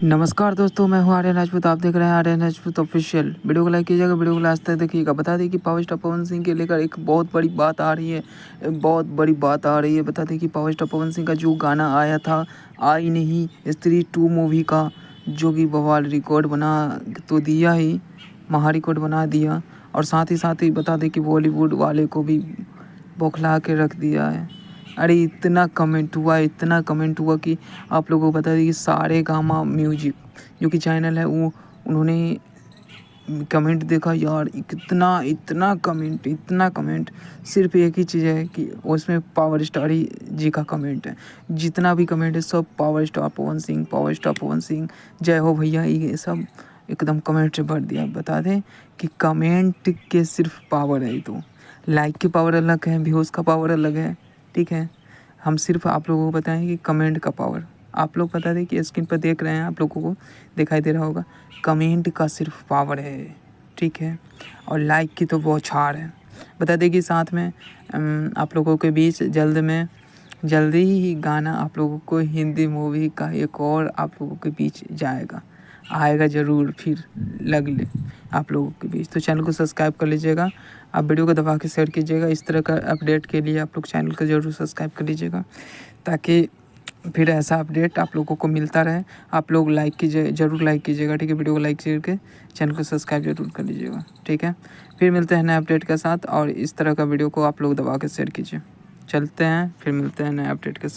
नमस्कार दोस्तों, मैं हूं आर्यन राजपूत। आप देख रहे हैं आर्यन राजपूत ऑफिशियल। वीडियो को लाइक कीजिएगा, वीडियो को लास्ट तक देखिएगा। बता दें कि पावर स्टार पवन सिंह के लेकर एक बहुत बड़ी बात आ रही है। बता दें कि पावर स्टार पवन सिंह का जो गाना आया था, आई नहीं, स्त्री 2 मूवी का, जो कि बवाल रिकॉर्ड बना तो दिया ही, महा रिकॉर्ड बना दिया। और साथ ही बता दें कि बॉलीवुड वाले को भी बौखला के रख दिया है। अरे इतना कमेंट हुआ कि आप लोगों को बता दें कि सारेगामा म्यूजिक जो कि चैनल है, वो उन्होंने कमेंट देखा यार, इतना कमेंट। सिर्फ एक ही चीज़ है कि उसमें पावर स्टार ही जी का कमेंट है। जितना भी कमेंट है सब पावर स्टार पवन सिंह, जय हो भैया, ये सब एकदम कमेंट से भर दिया। बता दें कि कमेंट के सिर्फ पावर है। तो लाइक की पावर अलग है, व्यूज़ का पावर अलग है, ठीक है। हम सिर्फ आप लोगों को बताएं कि कमेंट का पावर। आप लोग बता दें कि स्क्रीन पर देख रहे हैं, आप लोगों को दिखाई दे रहा होगा, कमेंट का सिर्फ पावर है, ठीक है। और लाइक की तो बौछार है। बता दें कि साथ में आप लोगों के बीच जल्दी ही गाना आप लोगों को हिंदी मूवी का एक और आप लोगों के बीच आएगा ज़रूर, फिर लग ले आप लोगों के बीच। तो चैनल को सब्सक्राइब कर लीजिएगा, आप वीडियो को दबा के शेयर कीजिएगा। इस तरह का अपडेट के लिए आप लोग चैनल को ज़रूर सब्सक्राइब कर लीजिएगा, ताकि फिर ऐसा अपडेट आप लोगों को मिलता रहे। आप लोग ज़रूर लाइक कीजिएगा, ठीक है। वीडियो को लाइक करके चैनल को सब्सक्राइब ज़रूर कर लीजिएगा, ठीक है। फिर मिलते हैं नए अपडेट के साथ, और इस तरह का वीडियो को आप लोग दबा के शेयर कीजिए। चलते हैं, फिर मिलते हैं नए अपडेट के साथ।